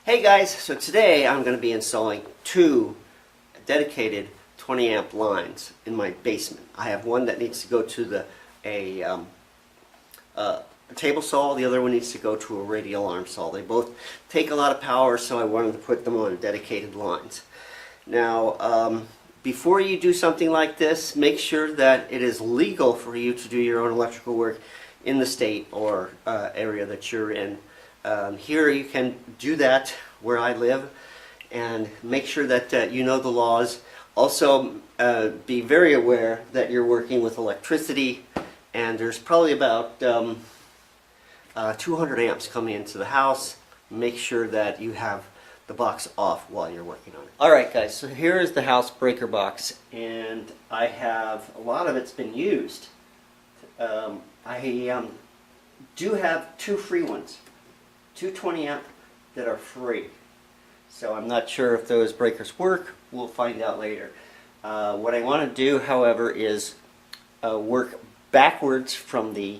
Hey guys, so today I'm going to be installing two dedicated 20 amp lines in my basement. I have one that needs to go to a table saw, the other one needs to go to a radial arm saw. They both take a lot of power, so I wanted to put them on dedicated lines. Now, before you do something like this, make sure that it is legal for you to do your own electrical work in the state or area that you're in. Here you can do that where I live, and make sure that you know the laws. Also, be very aware that you're working with electricity, and there's probably about 200 amps coming into the house. Make sure that you have the box off while you're working on it. Alright guys, so here is the house breaker box, and I have a lot of it's been used. I do have two free ones. 220 amp that are free. So I'm not sure if those breakers work. We'll find out later. What I want to do, however, is work backwards from the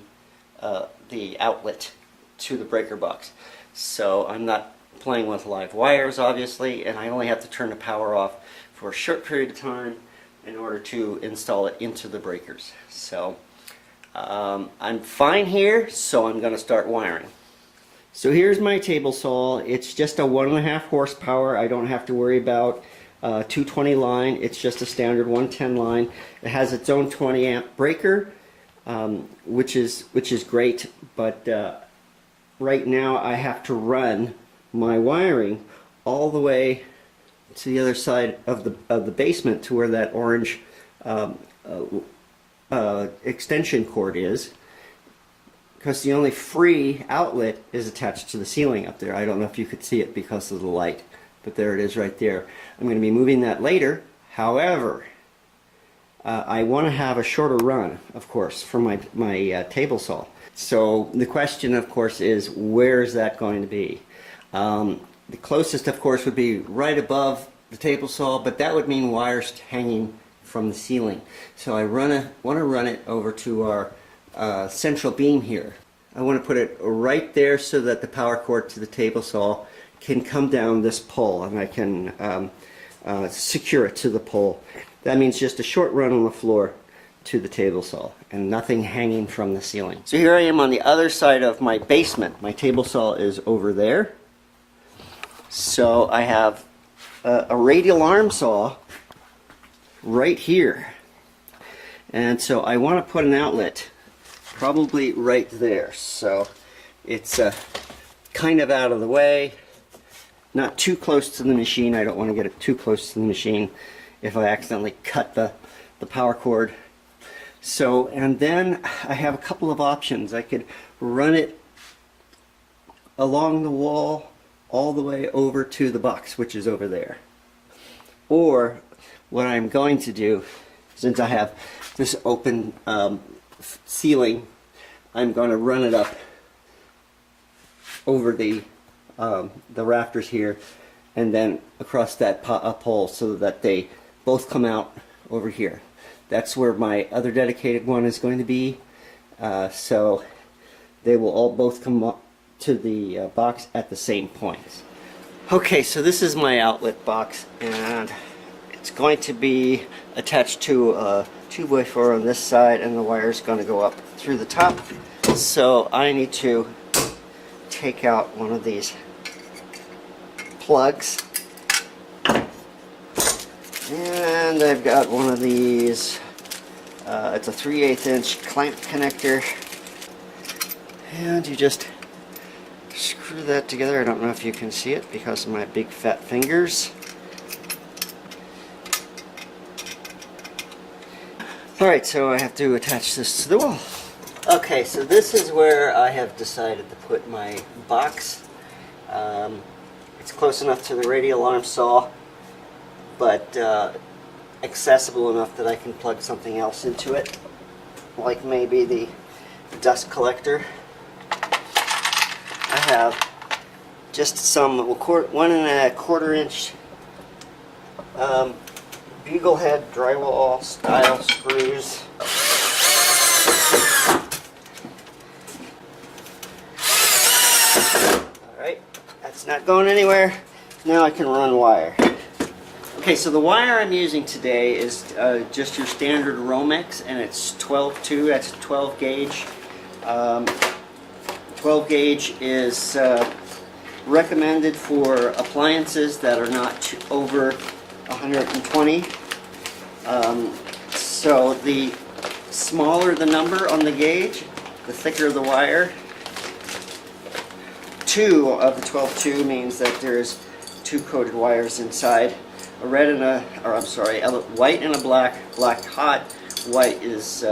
outlet to the breaker box. So I'm not playing with live wires, obviously, and I only have to turn the power off for a short period of time in order to install it into the breakers. So I'm fine here, so I'm going to start wiring. So here's my table saw. It's just a 1.5 horsepower. I don't have to worry about 220 line. It's just a standard 110 line. It has its own 20 amp breaker, which is great. But right now I have to run my wiring all the way to the other side of the basement to where that orange extension cord is, because the only free outlet is attached to the ceiling up there. I don't know if you could see it because of the light, but there it is right there. I'm going to be moving that later. However, I want to have a shorter run, of course, for my table saw. So the question, of course, is where is that going to be? The closest, of course, would be right above the table saw, but that would mean wires hanging from the ceiling. So I want to run it over to our central beam here. I want to put it right there so that the power cord to the table saw can come down this pole, and I can secure it to the pole. That means just a short run on the floor to the table saw and nothing hanging from the ceiling. So here I am on the other side of my basement. My table saw is over there. So I have a radial arm saw right here. And so I want to put an outlet probably right there, so it's kind of out of the way, not too close to the machine. I don't want to get it too close to the machine if I accidentally cut the power cord. So, and then I have a couple of options. I could run it along the wall all the way over to the box, which is over there. Or what I'm going to do, since I have this open ceiling, I'm going to run it up over the rafters here and then across that pole so that they both come out over here. That's where my other dedicated one is going to be, so they will all both come up to the box at the same point. Okay, so this is my outlet box, and it's going to be attached to a 2x4 on this side, and the wire is going to go up through the top. So I need to take out one of these plugs, and I've got one of these. It's a 3/8 inch clamp connector, and you just screw that together. I don't know if you can see it because of my big fat fingers. Alright, so I have to attach this to the wall. Okay, so this is where I have decided to put my box. It's close enough to the radial arm saw, but accessible enough that I can plug something else into it, like maybe the dust collector. have just some 1¼ inch bugle head drywall style screws. Alright, that's not going anywhere. Now I can run wire. Okay, so the wire I'm using today is just your standard Romex, and it's 12/2, that's a 12 gauge. 12 gauge is recommended for appliances that are not over 120. So the smaller the number on the gauge, the thicker the wire. 2 of the 12/2 means that there's 2 coated wires inside. A red and a white and a black. Black hot, white is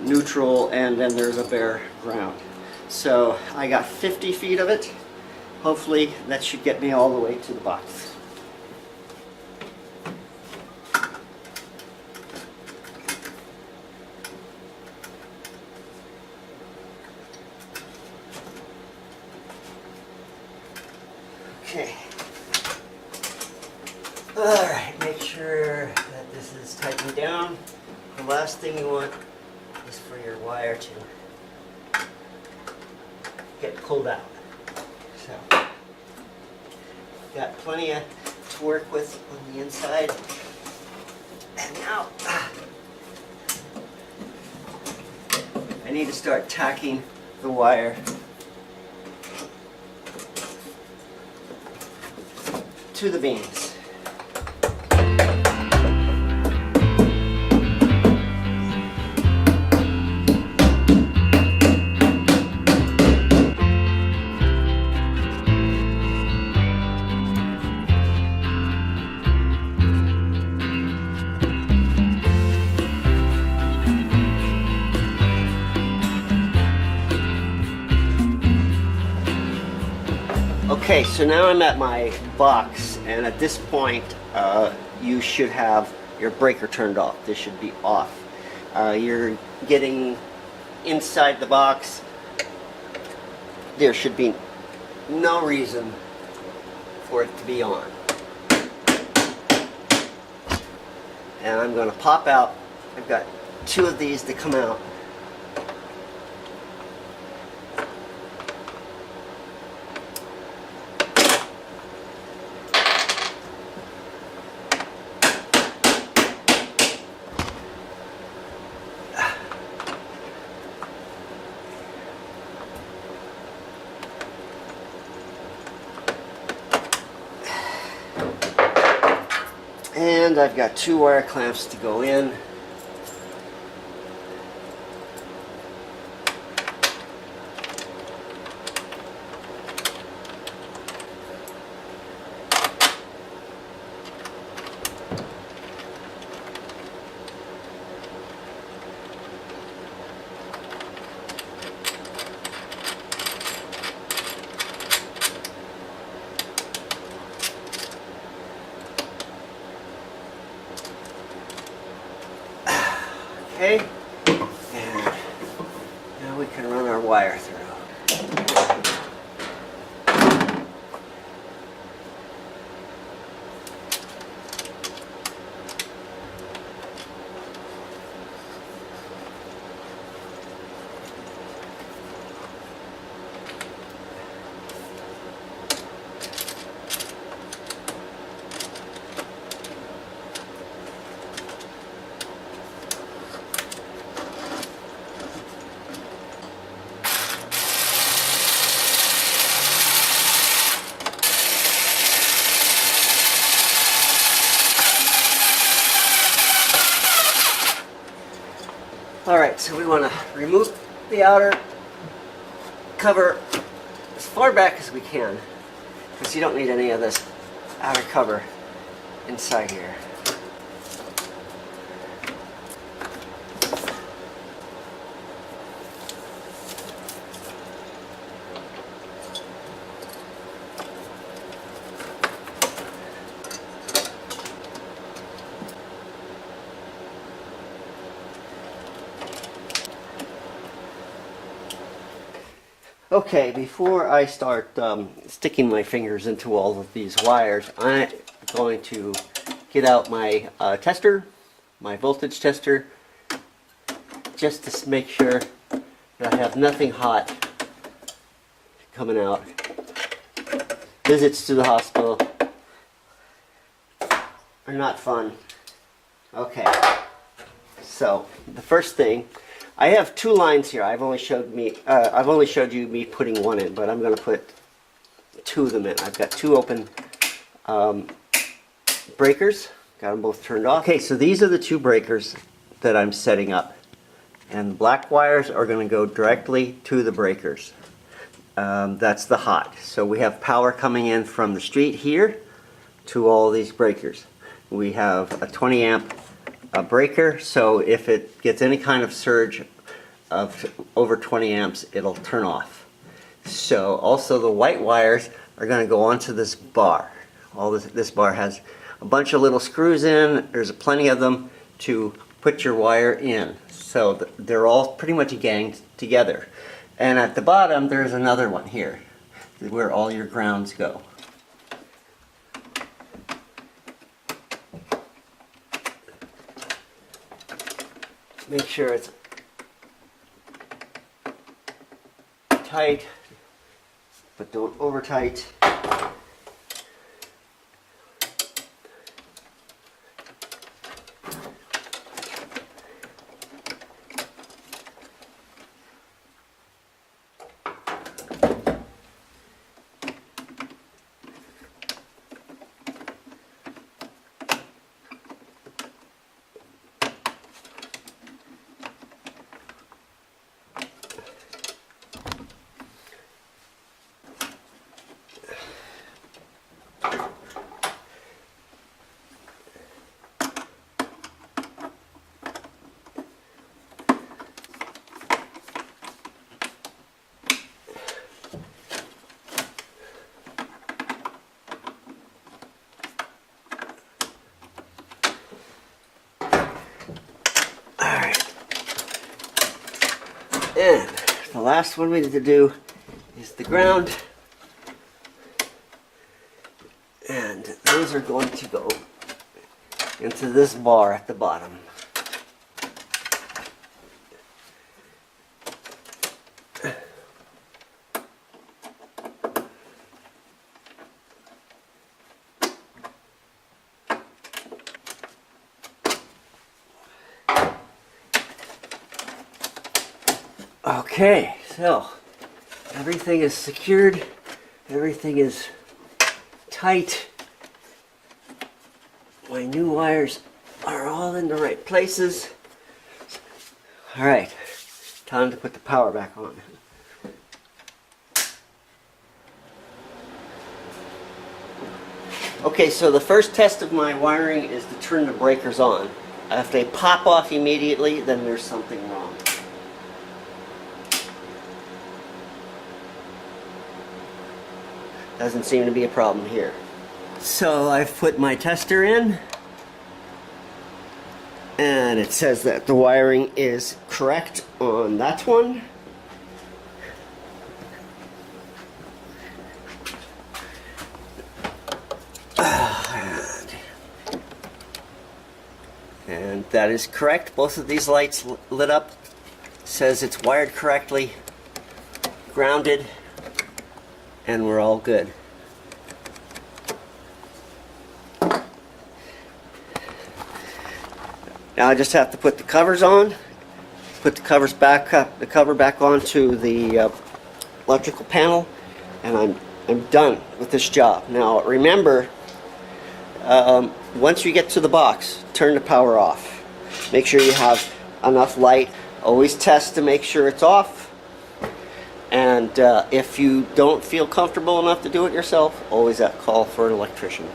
neutral, and then there's a bare ground. So I got 50 feet of it. Hopefully that should get me all the way to the box. Okay. Alright, make sure that this is tightened down. The last thing you want is for your wire to get pulled out. So, got plenty to work with on the inside. And now, I need to start tacking the wire to the beams. Okay, so now I'm at my box, and at this point you should have your breaker turned off. This should be off. You're getting inside the box. There should be no reason for it to be on. And I'm going to pop out. I've got 2 of these to come out. And I've got 2 wire clamps to go in. Okay, and now we can run our wire through. Alright, so we want to remove the outer cover as far back as we can, because you don't need any of this outer cover inside here. Okay, before I start sticking my fingers into all of these wires, I'm going to get out my tester, my voltage tester, just to make sure that I have nothing hot coming out. Visits to the hospital are not fun. Okay, so the first thing, I have two lines here. I've only showed you me putting one in, but I'm going to put two of them in. I've got two open breakers. Got them both turned off. Okay, so these are the two breakers that I'm setting up, and the black wires are going to go directly to the breakers. That's the hot. So we have power coming in from the street here to all these breakers. We have a 20 amp breaker, so if it gets any kind of surge of over 20 amps, it'll turn off. So also the white wires are going to go onto this bar. This bar has a bunch of little screws in. There's plenty of them to put your wire in. So they're all pretty much ganged together. And at the bottom there's another one here where all your grounds go. Make sure it's tight, but don't over tight. And the last one we need to do is the ground, and those are going to go into this bar at the bottom. Okay, so everything is secured, everything is tight. My new wires are all in the right places. All right, time to put the power back on. Okay, so the first test of my wiring is to turn the breakers on. If they pop off immediately, then there's something wrong. Doesn't seem to be a problem here. So I've put my tester in, and it says that the wiring is correct on that one. And that is correct. Both of these lights lit up. Says it's wired correctly, grounded, and we're all good. Now I just have to put the covers on, put the covers back up, the cover back onto the electrical panel, and I'm done with this job. Now remember, once you get to the box, turn the power off. Make sure you have enough light. Always test to make sure it's off. And if you don't feel comfortable enough to do it yourself, always call for an electrician.